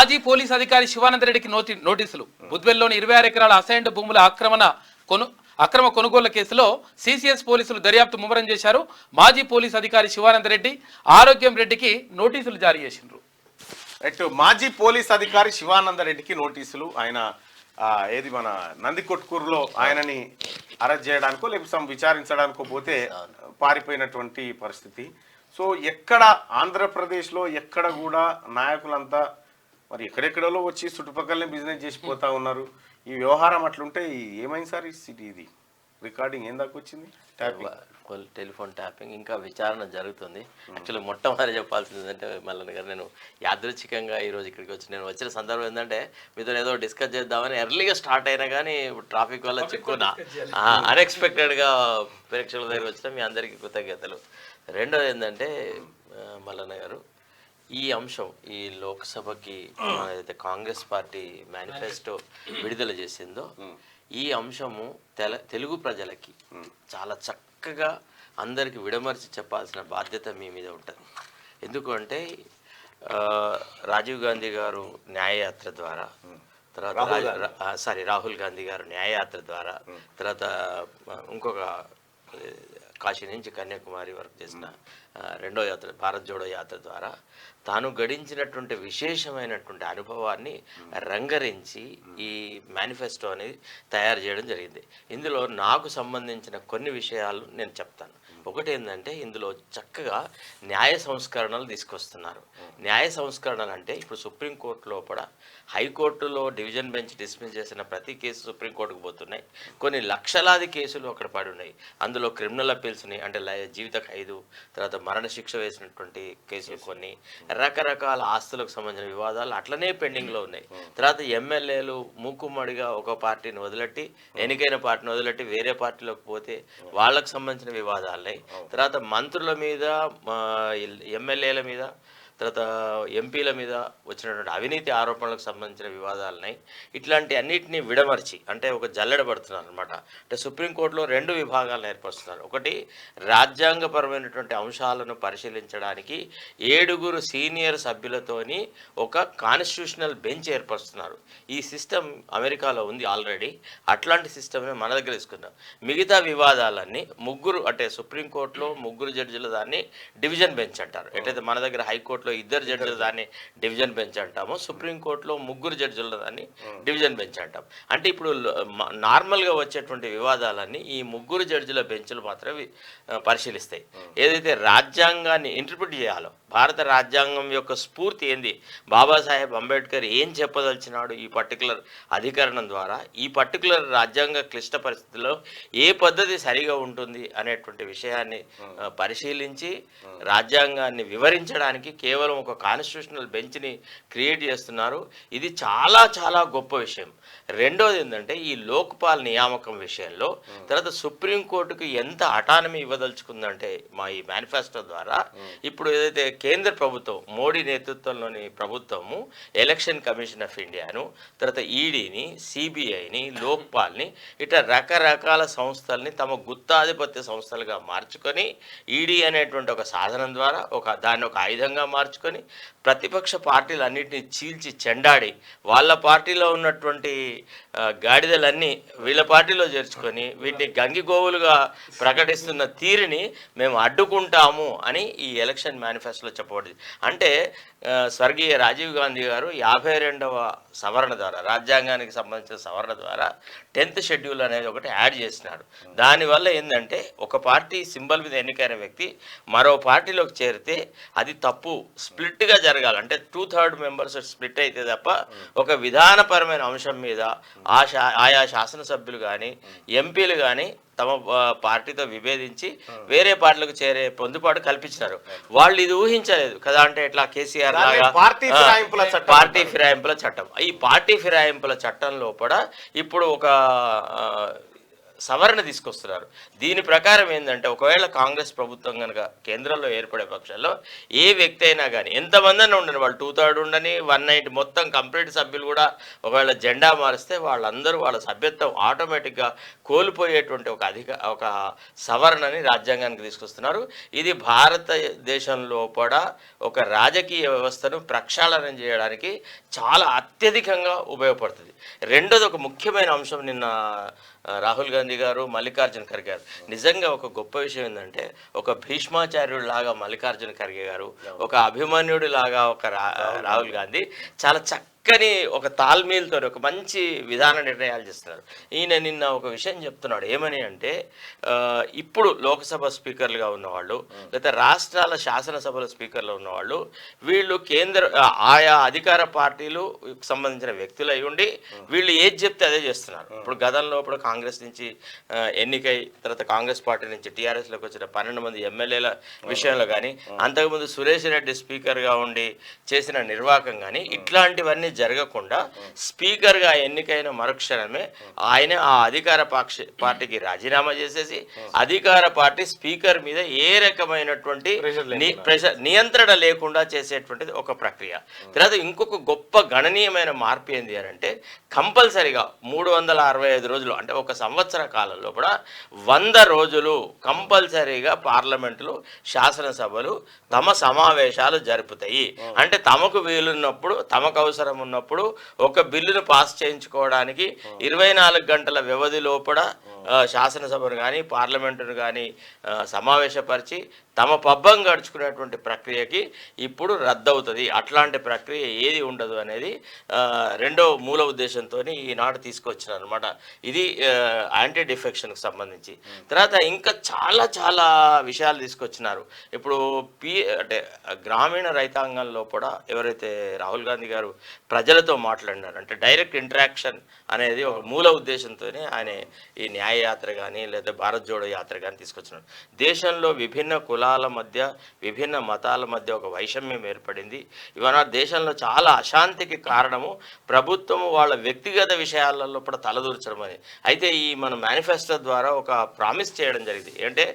మాజీ పోలీస్ అధికారి శివానందరెడ్డికి నోటీసులు. బుద్వెల్లోని 26 ఎకరాల అసైన్డ్ భూముల అక్రమ కొనుగోళ్ల కేసులో సిసిఎస్ పోలీసులు దర్యాప్తు ముమ్మరం చేశారు. మాజీ పోలీస్ అధికారి శివానందరెడ్డి, ఆరోగ్యం రెడ్డికి నోటీసులు జారీ చేసిండ్రు. మాజీ పోలీస్ అధికారి శివానందరెడ్డికి నోటీసులు. ఆయన ఏది మన నందికొట్కూరులో ఆయనని అరెస్ట్ చేయడానికో లేకపోతే విచారించడానికో పోతే పారిపోయినటువంటి పరిస్థితి. సో ఎక్కడ ఆంధ్రప్రదేశ్లో ఎక్కడ కూడా నాయకులంతా మరి ఎక్కడెక్కడలో వచ్చి చుట్టుపక్కలనే బిజినెస్ చేసిపోతా ఉన్నారు. ఈ వ్యవహారం అట్లుంటే ఏమైంది సార్? ఇది రికార్డింగ్ ఏం దాకా వచ్చింది? టెలిఫోన్ ట్యాపింగ్ ఇంకా విచారణ జరుగుతుంది. యాక్చువల్లీ మొట్టమొదటి చెప్పాల్సింది ఏంటంటే మల్లన్న గారు, నేను యాదృచ్ఛికంగా ఈరోజు ఇక్కడికి వచ్చి నేను వచ్చిన సందర్భం ఏంటంటే మీతో ఏదో డిస్కస్ చేద్దామని ఎర్లీగా స్టార్ట్ అయినా కానీ ట్రాఫిక్ వల్ల చిక్కున్నా అన్ఎక్స్పెక్టెడ్గా ప్రేక్షకుల దగ్గర వచ్చిన మీ అందరికీ కృతజ్ఞతలు. రెండోది ఏంటంటే మల్లన్న గారు, ఈ అంశం ఈ లోక్సభకి ఏదైతే కాంగ్రెస్ పార్టీ మేనిఫెస్టో విడుదల చేసిందో ఈ అంశము తెలుగు ప్రజలకి చాలా చక్కగా అందరికి విడమర్చి చెప్పాల్సిన బాధ్యత మీ మీద ఉంటుంది. ఎందుకంటే రాజీవ్ గాంధీ గారు న్యాయయాత్ర ద్వారా, తర్వాత రాహుల్ గాంధీ గారు న్యాయయాత్ర ద్వారా, తర్వాత ఇంకొక కాశీ నుంచి కన్యాకుమారి వరకు చేసిన రెండో యాత్ర భారత్ జోడో యాత్ర ద్వారా తాను గడించినటువంటి విశేషమైనటువంటి అనుభవాన్ని రంగరించి ఈ మేనిఫెస్టో అనేది తయారు చేయడం జరిగింది. ఇందులో నాకు సంబంధించిన కొన్ని విషయాలు నేను చెప్తాను. ఒకటి ఏంటంటే ఇందులో చక్కగా న్యాయ సంస్కరణలు తీసుకొస్తున్నారు. న్యాయ సంస్కరణలు అంటే ఇప్పుడు సుప్రీంకోర్టు లోపల హైకోర్టులో డివిజన్ బెంచ్ డిస్మిస్ చేసిన ప్రతి కేసు సుప్రీంకోర్టుకు పోతున్నాయి. కొన్ని లక్షలాది కేసులు అక్కడ పడి ఉన్నాయి. అందులో క్రిమినల్ అప్పీల్స్ ఉన్నాయి, అంటే జీవిత ఖైదు, తర్వాత మరణశిక్ష వేసినటువంటి కేసులు, కొన్ని రకరకాల ఆస్తులకు సంబంధించిన వివాదాలు అట్లనే పెండింగ్లో ఉన్నాయి. తర్వాత ఎమ్మెల్యేలు మూకుమ్మడిగా ఒక పార్టీని వదిలెట్టి ఎన్నికైన పార్టీని వదిలెట్టి వేరే పార్టీలోకి పోతే వాళ్ళకు సంబంధించిన వివాదాలు. తర్వాత మంత్రుల మీద, ఎమ్మెల్యేల మీద, తర్వాత ఎంపీల మీద వచ్చినటువంటి అవినీతి ఆరోపణలకు సంబంధించిన వివాదాలున్నాయి. ఇట్లాంటి అన్నిటినీ విడమర్చి అంటే ఒక జల్లెడ పడుతున్నారు అనమాట. అంటే సుప్రీంకోర్టులో 2 విభాగాలను ఏర్పరుస్తున్నారు. ఒకటి రాజ్యాంగపరమైనటువంటి అంశాలను పరిశీలించడానికి 7 సీనియర్ సభ్యులతోని ఒక కాన్స్టిట్యూషనల్ బెంచ్ ఏర్పరుస్తున్నారు. ఈ సిస్టమ్ అమెరికాలో ఉంది ఆల్రెడీ. అట్లాంటి సిస్టమే మన దగ్గర తీసుకున్నాం. మిగతా వివాదాలన్నీ 3 అంటే సుప్రీంకోర్టులో 3 జడ్జిల దాన్ని డివిజన్ బెంచ్ అంటారు. ఎట్లయితే మన దగ్గర హైకోర్టులో 2 జడ్జిల దాన్ని డివిజన్ బెంచ్ అంటాము, సుప్రీంకోర్టులో 3 జడ్జిల దాన్ని డివిజన్ బెంచ్ అంటాం. అంటే ఇప్పుడు నార్మల్గా వచ్చేటువంటి వివాదాలన్నీ ఈ 3 జడ్జిల బెంచ్లు మాత్రమే పరిశీలిస్తాయి. ఏదైతే రాజ్యాంగాన్ని ఇంటర్ప్రిట్ చేయాలో, భారత రాజ్యాంగం యొక్క స్ఫూర్తి ఏంది, బాబాసాహెబ్ అంబేద్కర్ ఏం చెప్పదలిచినాడు ఈ పర్టికులర్ అధికరణం ద్వారా, ఈ పర్టికులర్ రాజ్యాంగ క్లిష్ట పరిస్థితుల్లో ఏ పద్ధతి సరిగా ఉంటుంది అనేటువంటి విషయాన్ని పరిశీలించి రాజ్యాంగాన్ని వివరించడానికి కేవలం ఒక కాన్స్టిట్యూషనల్ బెంచ్ని క్రియేట్ చేస్తున్నారు. ఇది చాలా చాలా గొప్ప విషయం. రెండోది ఏంటంటే ఈ లోక్పాల్ నియామకం విషయంలో తర్వాత సుప్రీంకోర్టుకు ఎంత అటానమీ ఇవ్వదలుచుకుందంటే మా ఈ మేనిఫెస్టో ద్వారా ఇప్పుడు ఏదైతే కేంద్ర ప్రభుత్వం, మోడీ నేతృత్వంలోని ప్రభుత్వము ఎలక్షన్ కమిషన్ ఆఫ్ ఇండియాను, తర్వాత ఈడీని, సిబిఐని, లోక్పాల్ని ఇట్లా రకరకాల సంస్థల్ని తమ గుత్తాధిపత్య సంస్థలుగా మార్చుకొని ఈడీ అనేటువంటి ఒక సాధనం ద్వారా దాన్ని ఒక ఆయుధంగా మార్చుకొని ప్రతిపక్ష పార్టీలు అన్నింటినీ చీల్చి చెండాడి వాళ్ళ పార్టీలో ఉన్నటువంటి గాడిదలన్నీ వీళ్ళ పార్టీలో చేర్చుకొని వీటిని గంగిగోవులుగా ప్రకటిస్తున్న తీరుని మేము అడ్డుకుంటాము అని ఈ ఎలక్షన్ మేనిఫెస్టోలో చెప్పబడింది. అంటే స్వర్గీయ రాజీవ్ గాంధీ గారు 52వ సవరణ ద్వారా, రాజ్యాంగానికి సంబంధించిన సవరణ ద్వారా 10th షెడ్యూల్ అనేది ఒకటి యాడ్ చేసినాడు. దానివల్ల ఏంటంటే ఒక పార్టీ సింబల్ మీద ఎన్నికైన వ్యక్తి మరో పార్టీలోకి చేరితే అది తప్పు, స్ప్లిట్గా జరగాలి. అంటే 2/3 మెంబర్స్ స్ప్లిట్ అయితే తప్ప ఒక విధానపరమైన అంశం మీద ఆయా శాసనసభ్యులు కానీ ఎంపీలు కానీ తమ పార్టీతో విభేదించి వేరే పార్టీలకు చేరే పొందుబాటు కల్పించినారు. వాళ్ళు ఇది ఊహించలేదు కదా. అంటే ఇట్లా కేసీఆర్ లాగా పార్టీ ఫిరాయింపుల చట్టం, ఈ పార్టీ ఫిరాయింపుల చట్టం లోపల ఇప్పుడు ఒక సవరణ తీసుకొస్తున్నారు. దీని ప్రకారం ఏంటంటే ఒకవేళ కాంగ్రెస్ ప్రభుత్వం కనుక కేంద్రంలో ఏర్పడే పక్షంలో ఏ వ్యక్తి అయినా కానీ ఎంతమంది అయినా ఉండని, వాళ్ళు 2/3 ఉండని 190 మొత్తం కంప్లీట్ సభ్యులు కూడా ఒకవేళ జెండా మారిస్తే వాళ్ళందరూ వాళ్ళ సభ్యత్వం ఆటోమేటిక్గా కోల్పోయేటువంటి ఒక సవరణని రాజ్యాంగానికి తీసుకొస్తున్నారు. ఇది భారతదేశంలో కూడా ఒక రాజకీయ వ్యవస్థను ప్రక్షాళన చేయడానికి చాలా అత్యధికంగా ఉపయోగపడుతుంది. రెండోది ఒక ముఖ్యమైన అంశం, నిన్న రాహుల్ గాంధీ గారు మల్లికార్జున ఖర్గే గారు నిజంగా ఒక గొప్ప విషయం ఏంటంటే ఒక భీష్మాచార్యుడు లాగా మల్లికార్జున ఖర్గే గారు, ఒక అభిమన్యుడి లాగా ఒక రాహుల్ గాంధీ చాలా చక్కని ఒక తాల్మీల్తో ఒక మంచి విధాన నిర్ణయాలు చేస్తున్నారు. ఈయన నిన్న ఒక విషయం చెప్తున్నాడు, ఏమని అంటే ఇప్పుడు లోక్సభ స్పీకర్లుగా ఉన్నవాళ్ళు లేదా రాష్ట్రాల శాసనసభల స్పీకర్లు ఉన్నవాళ్ళు వీళ్ళు ఆయా అధికార పార్టీలు సంబంధించిన వ్యక్తులు అయి ఉండి వీళ్ళు ఏది చెప్తే అదే చేస్తున్నారు. ఇప్పుడు గతంలో కాంగ్రెస్ నుంచి ఎన్నికై తర్వాత కాంగ్రెస్ పార్టీ నుంచి టీఆర్ఎస్లోకి వచ్చిన 12 మంది ఎమ్మెల్యేల విషయంలో కానీ, అంతకుముందు సురేష్ రెడ్డి స్పీకర్గా ఉండి చేసిన నిర్వాహకం కానీ ఇట్లాంటివన్నీ జరగకుండా స్పీకర్గా ఎన్నికైన మరుక్షణమే ఆయన ఆ అధికార పార్టీకి రాజీనామా చేసేసి అధికార పార్టీ స్పీకర్ మీద ఏ రకమైనటువంటి నియంత్రణ లేకుండా చేసేటువంటిది ఒక ప్రక్రియ. తర్వాత ఇంకొక గొప్ప గణనీయమైన మార్పు ఏంది అని అంటే కంపల్సరిగా 365 రోజులు అంటే ఒక సంవత్సర కాలంలో కూడా 100 రోజులు కంపల్సరీగా పార్లమెంటులు శాసనసభలు తమ సమావేశాలు జరుపుతాయి. అంటే తమకు వీలున్నప్పుడు తమకు అవసరం ఉన్నప్పుడు ఒక బిల్లును పాస్ చేయించుకోవడానికి 24 గంటల వ్యవధి లోపల శాసనసభను కానీ పార్లమెంటును కానీ సమావేశపరిచి తమ పబ్బం గడుచుకునేటువంటి ప్రక్రియకి ఇప్పుడు రద్దవుతుంది. అట్లాంటి ప్రక్రియ ఏది ఉండదు అనేది రెండో మూల ఉద్దేశంతో ఈనాడు తీసుకొచ్చిన అనమాట. ఇది యాంటీ డిఫెక్షన్కి సంబంధించి. తర్వాత ఇంకా చాలా చాలా విషయాలు తీసుకొచ్చినారు. ఇప్పుడు అంటే గ్రామీణ రైతాంగంలో కూడా ఎవరైతే రాహుల్ గాంధీ గారు ప్రజలతో మాట్లాడినారు అంటే డైరెక్ట్ ఇంటరాక్షన్ అనేది ఒక మూల ఉద్దేశంతోనే ఆయన ఈ న్యాయయాత్ర కానీ లేదా భారత్ జోడో యాత్ర కానీ తీసుకొచ్చినారు. దేశంలో విభిన్న కులాల మధ్య విభిన్న మతాల మధ్య ఒక వైషమ్యం ఏర్పడింది. ఇవాళ దేశంలో చాలా అశాంతికి కారణము ప్రభుత్వం వాళ్ళ వ్యక్తిగత విషయాలలో కూడా తలదూర్చడం అని. అయితే ఈ మన మేనిఫెస్టో ద్వారా ఒక ప్రామిస్ చేయడం జరిగింది. అంటే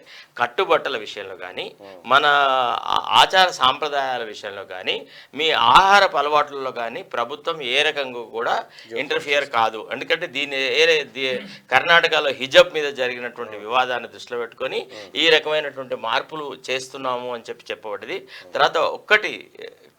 కట్టుబట్టల విషయంలో కానీ మన ఆచార సాంప్రదాయాల విషయంలో కానీ మీ ఆహారపు అలవాట్లలో కానీ ప్రభుత్వం ఏ రకంగా కూడా ఇంటర్ఫియర్ కాదు. ఎందుకంటే కర్ణాటకలో హిజబ్ మీద జరిగినటువంటి వివాదాన్ని దృష్టిలో పెట్టుకొని ఈ రకమైనటువంటి మార్పులు చేస్తున్నాము అని చెప్పబడింది. తర్వాత ఒక్కటి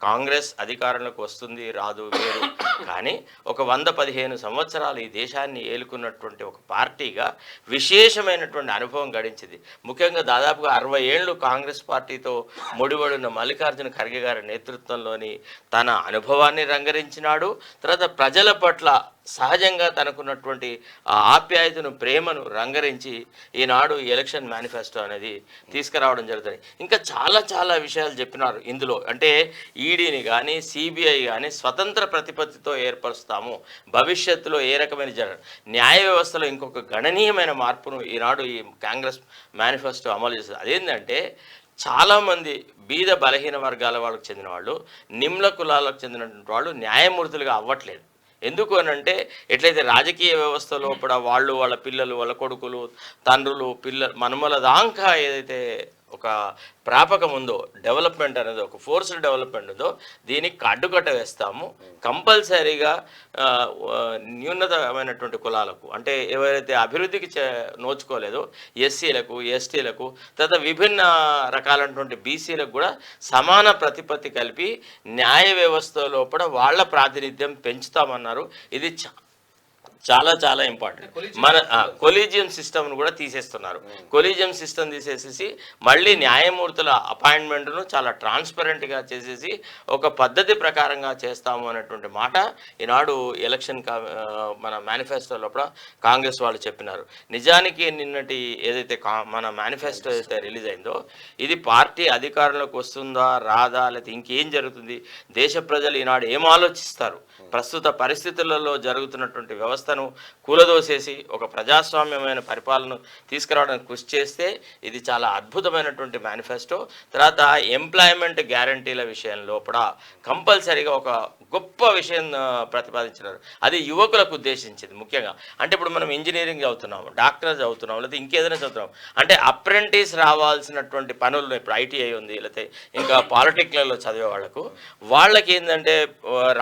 కాంగ్రెస్ అధికారంలోకి వస్తుంది రాదు వేరు, కానీ ఒక 115 సంవత్సరాలు ఈ దేశాన్ని ఏలుకున్నటువంటి ఒక పార్టీగా విశేషమైనటువంటి అనుభవం గడించింది. ముఖ్యంగా దాదాపుగా 60 ఏళ్ళు కాంగ్రెస్ పార్టీతో ముడిపడిన మల్లికార్జున ఖర్గే గారి నేతృత్వంలోని తన అనుభవాన్ని రంగరించినాడు. తర్వాత ప్రజల పట్ల సహజంగా తనకున్నటువంటి ఆప్యాయతను ప్రేమను రంగరించి ఈనాడు ఎలక్షన్ మేనిఫెస్టో అనేది తీసుకురావడం జరుగుతుంది. ఇంకా చాలా చాలా విషయాలు చెప్పినారు ఇందులో. అంటే ఈడీని కానీ సిబిఐ కానీ స్వతంత్ర ప్రతిపత్తితో ఏర్పరుస్తాము, భవిష్యత్తులో ఏ రకమైన న్యాయ వ్యవస్థలో ఇంకొక గణనీయమైన మార్పును ఈనాడు ఈ కాంగ్రెస్ మేనిఫెస్టో అమలు చేస్తుంది. అదేంటంటే చాలామంది బీద బలహీన వర్గాల వాళ్ళకు చెందిన వాళ్ళు నిమ్న కులాలకు చెందినటువంటి వాళ్ళు న్యాయమూర్తులుగా అవ్వట్లేదు. ఎందుకు అని అంటే ఎట్లయితే రాజకీయ వ్యవస్థ లోపల వాళ్ళు వాళ్ళ పిల్లలు వాళ్ళ కొడుకులు తండ్రులు మనుమల దాకా ఏదైతే ఒక ప్రాపకం ఉందో డెవలప్మెంట్ అనేది ఒక ఫోర్స్డ్ డెవలప్మెంట్ ఉందో దీనికి అడ్డుకట్ట వేస్తాము. కంపల్సరీగా న్యూనతమైనటువంటి కులాలకు అంటే ఎవరైతే అభివృద్ధికి నోచుకోలేదో ఎస్సీలకు ఎస్టీలకు తర్వాత విభిన్న రకాలైనటువంటి బీసీలకు కూడా సమాన ప్రతిపత్తి కలిపి న్యాయ వ్యవస్థ లోపల వాళ్ళ ప్రాతినిధ్యం పెంచుతామన్నారు. ఇది చాలా చాలా ఇంపార్టెంట్. మన కొలీజియం సిస్టమ్ను కూడా తీసేస్తున్నారు. కొలీజియం సిస్టమ్ తీసేసేసి మళ్ళీ న్యాయమూర్తుల అపాయింట్మెంట్ను చాలా ట్రాన్స్పరెంట్గా చేసేసి ఒక పద్ధతి ప్రకారంగా చేస్తాము అనేటువంటి మాట ఈనాడు ఎలక్షన్ మన మేనిఫెస్టో లోపల కాంగ్రెస్ వాళ్ళు చెప్పినారు. నిజానికి నిన్నటి ఏదైతే మన మేనిఫెస్టో అయితే రిలీజ్ అయిందో ఇది పార్టీ అధికారంలోకి వస్తుందా రాదా లేకపోతే ఇంకేం జరుగుతుంది, దేశ ప్రజలు ఈనాడు ఏం ఆలోచిస్తారు, ప్రస్తుత పరిస్థితులలో జరుగుతున్నటువంటి వ్యవస్థను కూలదోసేసి ఒక ప్రజాస్వామ్యమైన పరిపాలన తీసుకురావడానికి కృషి చేస్తే ఇది చాలా అద్భుతమైనటువంటి మేనిఫెస్టో. తర్వాత ఎంప్లాయ్మెంట్ గ్యారంటీల విషయంలో కూడా కంపల్సరీగా ఒక గొప్ప విషయం ప్రతిపాదించినారు. అది యువకులకు ఉద్దేశించింది ముఖ్యంగా. అంటే ఇప్పుడు మనం ఇంజనీరింగ్ చదువుతున్నాము, డాక్టర్ చదువుతున్నాము, లేకపోతే ఇంకేదైనా చదువుతున్నాము, అంటే అప్రెంటిస్ రావాల్సినటువంటి పనులు ఇప్పుడు ఐటీఐ ఉంది, లేకపోతే ఇంకా పాలిటెక్నిక్లలో చదివే వాళ్ళకి ఏంటంటే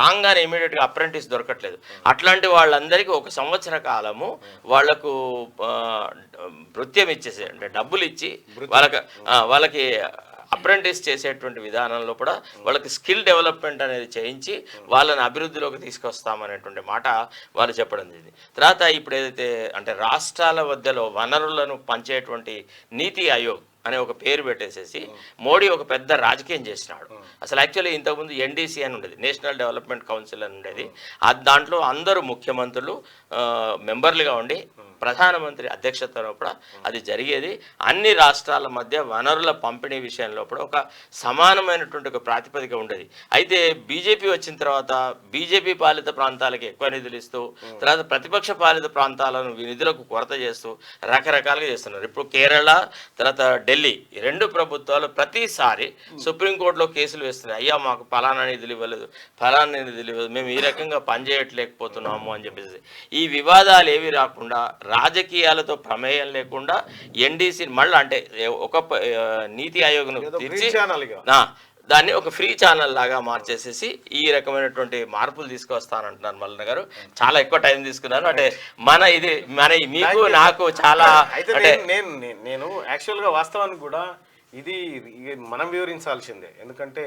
రాగానే ఇమీడియట్గా అప్రెంటిస్ దొరకట్లేదు. అట్లాంటి వాళ్ళందరికీ 1 సంవత్సర కాలము వాళ్లకు భృత్యం ఇచ్చేసి, అంటే డబ్బులు ఇచ్చి వాళ్ళకి అప్రెంటిస్ చేసేటువంటి విధానంలో కూడా వాళ్ళకి స్కిల్ డెవలప్మెంట్ అనేది చేయించి వాళ్ళని అభివృద్ధిలోకి తీసుకొస్తామనేటువంటి మాట వాళ్ళు చెప్పడం జరిగింది. తర్వాత ఇప్పుడు ఏదైతే అంటే రాష్ట్రాల మధ్యలో వనరులను పంచేటువంటి నీతి ఆయోగ్ అనే ఒక పేరు పెట్టేసేసి మోడీ ఒక పెద్ద రాజకీయం చేసినాడు. అసలు యాక్చువల్లీ ఇంతకుముందు ఎన్డీసీ అని ఉండేది, నేషనల్ డెవలప్మెంట్ కౌన్సిల్ అని ఉండేది. దాంట్లో అందరూ ముఖ్యమంత్రులు మెంబర్లుగా ఉండి ప్రధానమంత్రి అధ్యక్షతలో కూడా అది జరిగేది. అన్ని రాష్ట్రాల మధ్య వనరుల పంపిణీ విషయంలో కూడా ఒక సమానమైనటువంటి ఒక ప్రాతిపదిక ఉండేది. అయితే బీజేపీ వచ్చిన తర్వాత బీజేపీ పాలిత ప్రాంతాలకి ఎక్కువ నిధులు ఇస్తూ, తర్వాత ప్రతిపక్ష పాలిత ప్రాంతాలను నిధులకు కొరత చేస్తూ రకరకాలుగా చేస్తున్నారు. ఇప్పుడు కేరళ తర్వాత ఢిల్లీ ఈ 2 ప్రభుత్వాలు ప్రతిసారి సుప్రీంకోర్టులో కేసులు వేస్తున్నాయి. అయ్యా మాకు ఫలానా నిధులు ఇవ్వలేదు, ఫలానా నిధులు ఇవ్వలేదు, మేము ఈ రకంగా పనిచేయట్లేకపోతున్నాము అని చెప్పేసి. ఈ వివాదాలు ఏవి రాకుండా రాజకీయాలతో ప్రమేయం లేకుండా ఎన్డీసీ మళ్ళీ అంటే ఒక నీతి ఆయోగ్ను తీర్చి దాన్ని ఒక ఫ్రీ ఛానల్ లాగా మార్చేసేసి ఈ రకమైనటువంటి మార్పులు తీసుకొస్తానంటున్నారు మల్లన్న గారు. చాలా ఎక్కువ టైం తీసుకున్నారు. అంటే మన మీకు నాకు చాలా నేను యాక్చువల్గా వాస్తవానికి కూడా ఇది మనం వివరించాల్సిందే. ఎందుకంటే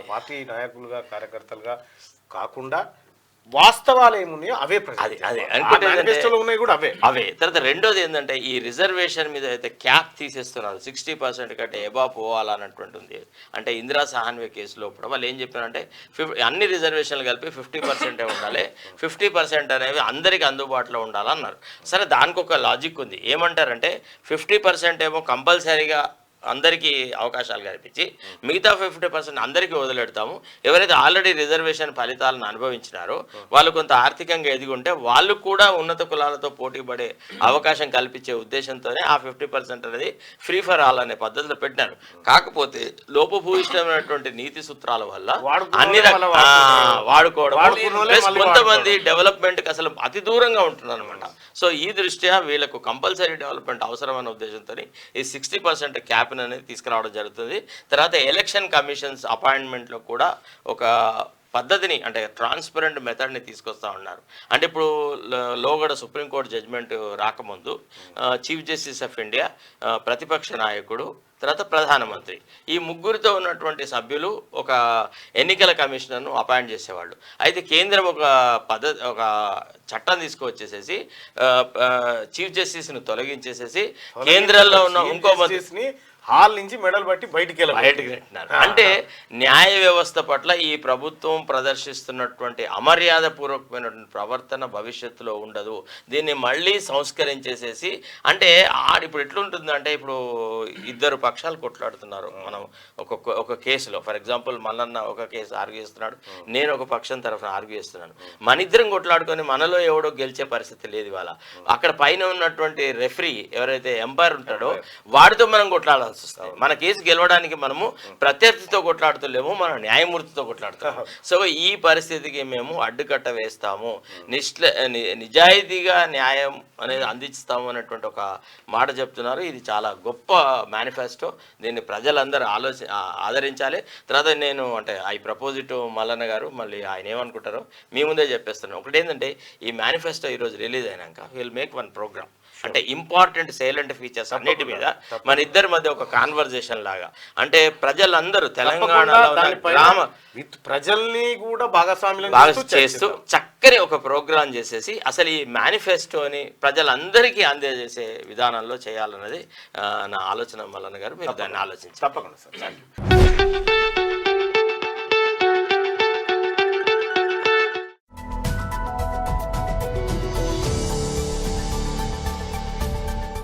పార్టీ నాయకులుగా కార్యకర్తలుగా కాకుండా వాస్తవాలు ఏమున్నాయో అవే ఉన్నాయి కూడా అవే. తర్వాత రెండోది ఏంటంటే ఈ రిజర్వేషన్ మీద అయితే క్యాప్ తీసేస్తున్నారు. 60% కంటే ఎబా పోవాలన్నటువంటి ఉంది. అంటే ఇందిరా సహాన్వే కేసులో కూడా వాళ్ళు ఏం చెప్పారంటే అన్ని రిజర్వేషన్లు కలిపి 50% ఉండాలి, 50% అనేవి అందరికీ అందుబాటులో ఉండాలన్నారు. సరే దానికి ఒక లాజిక్ ఉంది. ఏమంటారంటే 50% ఏమో కంపల్సరీగా అందరికీ అవకాశాలు కల్పించి మిగతా 50% అందరికీ వదిలేడతాము. ఎవరైతే ఆల్రెడీ రిజర్వేషన్ ఫలితాలను అనుభవించినారో వాళ్ళు కొంత ఆర్థికంగా ఎదిగుంటే వాళ్ళు కూడా ఉన్నత కులాలతో పోటీ పడే అవకాశం కల్పించే ఉద్దేశంతోనే ఆ 50% అనేది ఫ్రీ ఫర్ ఆల్ అనే పద్ధతిలో పెట్టినారు. కాకపోతే లోపభూయిష్టమైనటువంటి నీతి సూత్రాల వల్ల అన్ని వాడుకోవడం ప్లస్ కొంతమంది డెవలప్మెంట్కి అసలు అతి దూరంగా ఉంటున్నారు అనమాట. సో ఈ దృష్ట్యా వీళ్ళకు కంపల్సరీ డెవలప్మెంట్ అవసరమైన ఉద్దేశంతో ఈ 60% క్యాప్ అనేది తీసుకురావడం జరుగుతుంది. తర్వాత ఎలక్షన్ కమిషన్స్ అపాయింట్మెంట్లో కూడా ఒక పద్ధతిని అంటే ట్రాన్స్పరెంట్ మెథడ్ని తీసుకొస్తా ఉన్నారు. అంటే ఇప్పుడు లోగడ సుప్రీంకోర్టు జడ్జిమెంట్ రాకముందు చీఫ్ జస్టిస్ ఆఫ్ ఇండియా, ప్రతిపక్ష నాయకుడు, తర్వాత ప్రధానమంత్రి ఈ ముగ్గురితో ఉన్నటువంటి సభ్యులు ఒక ఎన్నికల కమిషనర్ను అపాయింట్ చేసేవాళ్ళు. అయితే కేంద్రం ఒక చట్టం తీసుకువచ్చేసేసి చీఫ్ జస్టిస్ను తొలగించేసేసి కేంద్రంలో ఉన్న ఇంకో మంత్రిని హాల్ నుంచి మెడల్ బట్టి బయటికి పెట్టినారు. అంటే న్యాయ వ్యవస్థ పట్ల ఈ ప్రభుత్వం ప్రదర్శిస్తున్నటువంటి అమర్యాద పూర్వకమైనటువంటి ప్రవర్తన భవిష్యత్తులో ఉండదు. దీన్ని మళ్ళీ సంస్కరించేసేసి అంటే ఇప్పుడు ఎట్లుంటుందంటే ఇప్పుడు 2 పక్షాలు కొట్లాడుతున్నారు. మనం ఒక కేసులో ఫర్ ఎగ్జాంపుల్ మల్లన్న ఒక కేసు ఆర్గ్యూ చేస్తున్నాడు, నేను ఒక పక్షం తరఫున ఆర్గ్యూ చేస్తున్నాను. మన ఇద్దరం కొట్లాడుకొని మనలో ఎవడో గెలిచే పరిస్థితి లేదు. ఇవాళ అక్కడ పైన ఉన్నటువంటి రెఫరీ ఎవరైతే ఎంపైర్ ఉంటాడో వాడితో మనం కొట్లాడాలి. మన కేసు గెలవడానికి మనము ప్రత్యర్థితో కొట్లాడుతలేము, మన న్యాయమూర్తితో కొట్లాడుతాము. సో ఈ పరిస్థితికి మేము అడ్డుకట్ట వేస్తాము, నిజాయితీగా న్యాయం అనేది అందిస్తాము అనేటువంటి ఒక మాట చెప్తున్నారు. ఇది చాలా గొప్ప మేనిఫెస్టో. దీన్ని ప్రజలందరూ ఆదరించాలి. తర్వాత నేను అంటే I propose to Mallanna garu, మళ్ళీ ఆయన ఏమనుకుంటారో మీ ముందే చెప్పేస్తున్నాను. ఒకటి ఏంటంటే ఈ మేనిఫెస్టో ఈరోజు రిలీజ్ అయినాక విల్ మేక్ వన్ ప్రోగ్రామ్. అంటే ఇంపార్టెంట్ సైలెంట్ ఫీచర్స్ అన్నిటి మీద మన ఇద్దరి మధ్య ఒక కాన్వర్జేషన్ లాగా, అంటే ప్రజలందరూ తెలంగాణలో ప్రజల్ని కూడా భాగస్వామ్యం చేస్తూ చక్కని ఒక ప్రోగ్రాం చేసేసి అసలు ఈ మేనిఫెస్టోని ప్రజలందరికీ అందజేసే విధానంలో చేయాలన్నది నా ఆలోచన. మల్లన్న గారు మీరు దాన్ని ఆలోచించారు. తప్పకుండా సార్.